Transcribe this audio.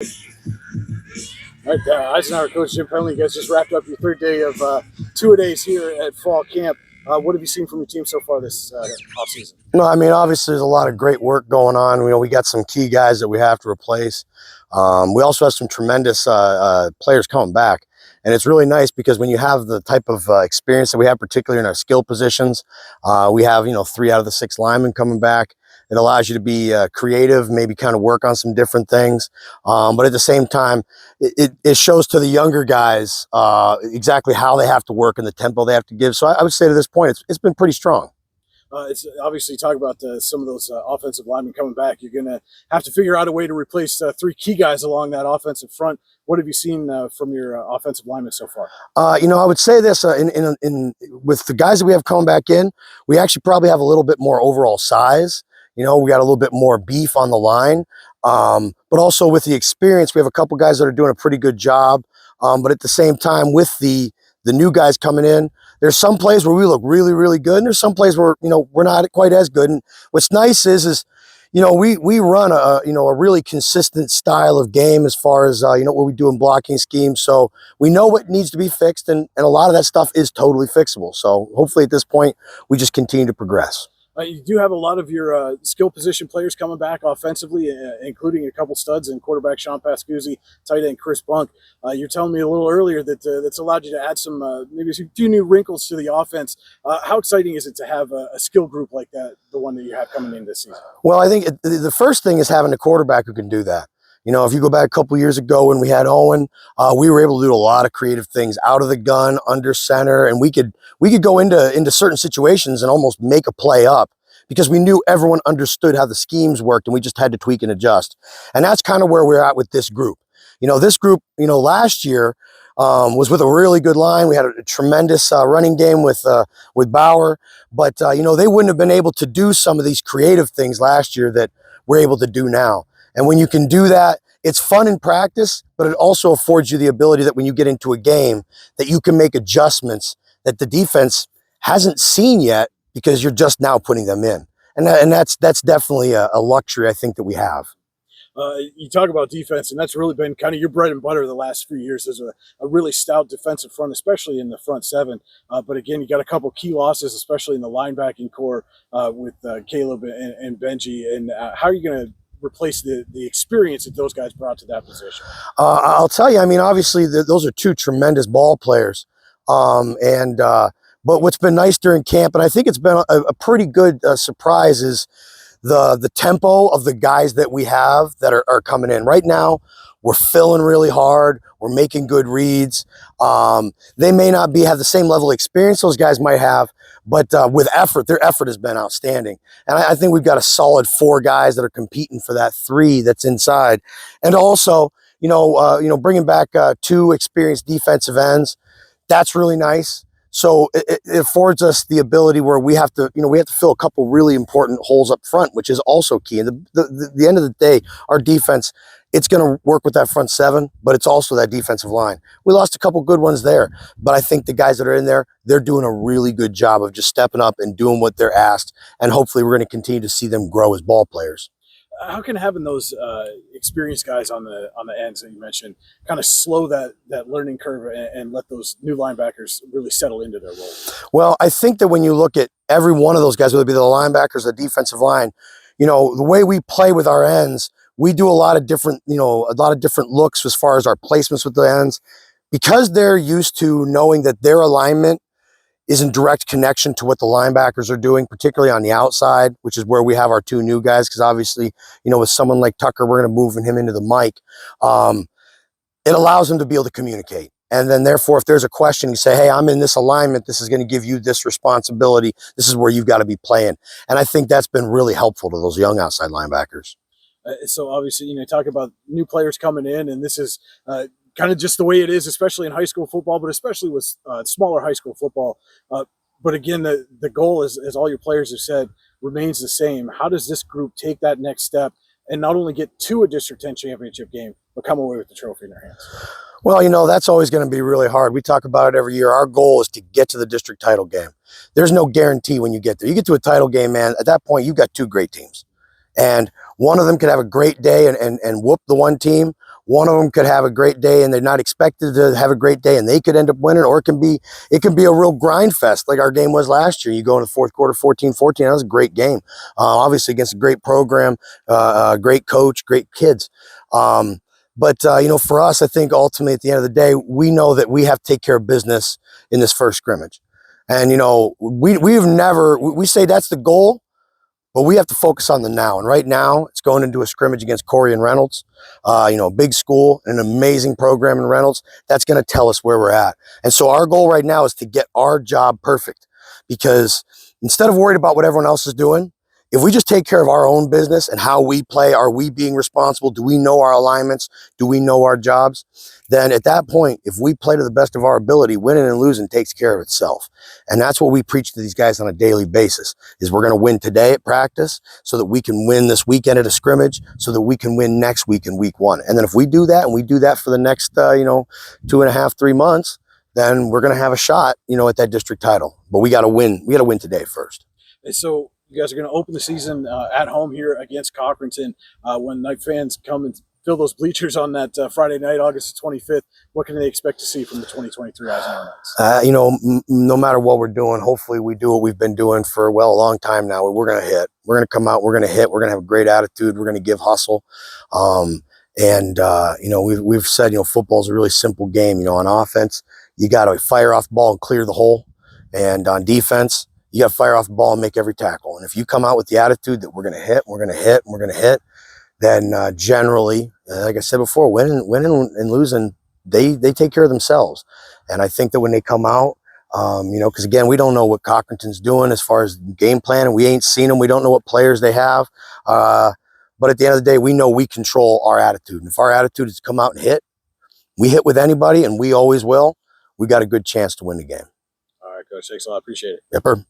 All right, Eisenhower coach Jim Penley, you guys just wrapped up your third day of two-a-days here at fall camp. What have you seen from your team so far this offseason? No, I mean, obviously there's a lot of great work going on. We got some key guys that we have to replace. We also have some tremendous players coming back. And it's really nice because when you have the type of experience that we have, particularly in our skill positions, we have, 3 out of the 6 linemen coming back. It allows you to be creative, maybe kind of work on some different things. But at the same time, it shows to the younger guys exactly how they have to work and the tempo they have to give. So I would say to this point, it's been pretty strong. It's obviously talk about some of those offensive linemen coming back. You're going to have to figure out a way to replace 3 key guys along that offensive front. What have you seen from your offensive linemen so far? I would say this in with the guys that we have coming back in, we actually probably have a little bit more overall size. We got a little bit more beef on the line, but also with the experience, we have a couple guys that are doing a pretty good job. But at the same time, with the new guys coming in, there's some plays where we look really, really good, and there's some plays where we're not quite as good. And what's nice is we run a really consistent style of game as far as what we do in blocking schemes. So we know what needs to be fixed, and a lot of that stuff is totally fixable. So hopefully at this point we just continue to progress. You do have a lot of your skill position players coming back offensively, including a couple studs in quarterback Sean Pascuzzi, tight end Chris Bunk. You're telling me a little earlier that that's allowed you to add some maybe a few new wrinkles to the offense. How exciting is it to have a skill group like that, the one that you have coming in this season? Well, I think the first thing is having a quarterback who can do that. If you go back a couple years ago when we had Owen, we were able to do a lot of creative things out of the gun, under center, and we could go into certain situations and almost make a play up because we knew everyone understood how the schemes worked, and we just had to tweak and adjust. And that's kind of where we're at with this group. This group, last year was with a really good line. We had a tremendous running game with Bauer, but they wouldn't have been able to do some of these creative things last year that we're able to do now. And when you can do that, it's fun in practice, but it also affords you the ability that when you get into a game, that you can make adjustments that the defense hasn't seen yet because you're just now putting them in. And that's definitely a luxury I think that we have. You talk about defense, and that's really been kind of your bread and butter the last few years. There's a really stout defensive front, especially in the front seven. But again, you got a couple key losses, especially in the linebacking core with Caleb and Benji. And how are you going to replace the experience that those guys brought to that position? I'll tell you, I mean, obviously those are 2 tremendous ball players. But what's been nice during camp, and I think it's been a pretty good surprise, is the tempo of the guys that we have that are coming in. Right now, we're filling really hard. We're making good reads. They may not have the same level of experience those guys might have, but with effort, their effort has been outstanding. And I think we've got a solid 4 guys that are competing for that 3 that's inside. And also, bringing back 2 experienced defensive ends, that's really nice. So it affords us the ability where we have to fill a couple really important holes up front, which is also key. And the end of the day, our defense, it's going to work with that front 7, but it's also that defensive line. We lost a couple good ones there, but I think the guys that are in there, they're doing a really good job of just stepping up and doing what they're asked. And hopefully we're going to continue to see them grow as ball players. How can having those experienced guys on the ends that you mentioned kind of slow that learning curve and let those new linebackers really settle into their role? Well, I think that when you look at every one of those guys, whether it be the linebackers, the defensive line, the way we play with our ends, we do a lot of different looks as far as our placements with the ends, because they're used to knowing that their alignment is in direct connection to what the linebackers are doing, particularly on the outside, which is where we have our 2 new guys. Because obviously, with someone like Tucker, we're going to move him into the mic. It allows them to be able to communicate. And then therefore, if there's a question, you say, hey, I'm in this alignment. This is going to give you this responsibility. This is where you've got to be playing. And I think that's been really helpful to those young outside linebackers. So obviously, talk about new players coming in, and this is kind of just the way it is, especially in high school football, but especially with smaller high school football. But again, the goal, as all your players have said, remains the same. How does this group take that next step and not only get to a District 10 championship game, but come away with the trophy in their hands? Well, that's always going to be really hard. We talk about it every year. Our goal is to get to the district title game. There's no guarantee when you get there. You get to a title game, man, at that point, you've got 2 great teams. And one of them could have a great day and whoop the one team. one of them could have a great day and they're not expected to have a great day and they could end up winning, or it can be a real grind fest like our game was last year. You go in the fourth quarter 14-14, that was a great game. Obviously against a great program, great coach, great kids. But for us, I think ultimately at the end of the day, we know that we have to take care of business in this first scrimmage. And, we say that's the goal, but we have to focus on the now. And right now, it's going into a scrimmage against Corey and Reynolds, big school, an amazing program in Reynolds. That's going to tell us where we're at. And so our goal right now is to get our job perfect, because instead of worried about what everyone else is doing, if we just take care of our own business and how we play, are we being responsible? Do we know our alignments? Do we know our jobs? Then at that point, if we play to the best of our ability, winning and losing takes care of itself. And that's what we preach to these guys on a daily basis, is we're going to win today at practice so that we can win this weekend at a scrimmage, so that we can win next week in week 1. And then if we do that, and we do that for the next, 2.5, 3 months, then we're going to have a shot, at that district title. But we got to win. We got to win today first. And so you guys are going to open the season at home here against Cochranton. When Knight fans come and fill those bleachers on that Friday night, August 25th, what can they expect to see from the 2023 Eisenhower Knights? No matter what we're doing, hopefully we do what we've been doing for, a long time now. We're going to hit. We're going to come out. We're going to hit. We're going to have a great attitude. We're going to give hustle. We've said, football is a really simple game. On offense, you got to fire off the ball and clear the hole. And on defense, you got to fire off the ball and make every tackle. And if you come out with the attitude that we're going to hit, we're going to hit, and we're going to hit, then generally, like I said before, winning and losing, they take care of themselves. And I think that when they come out, because again, we don't know what Cochranton's doing as far as game plan, and we ain't seen them. We don't know what players they have. But at the end of the day, we know we control our attitude. And if our attitude is to come out and hit, we hit with anybody, and we always will, we got a good chance to win the game. All right, Coach. Thanks a lot. Appreciate it. Yepper.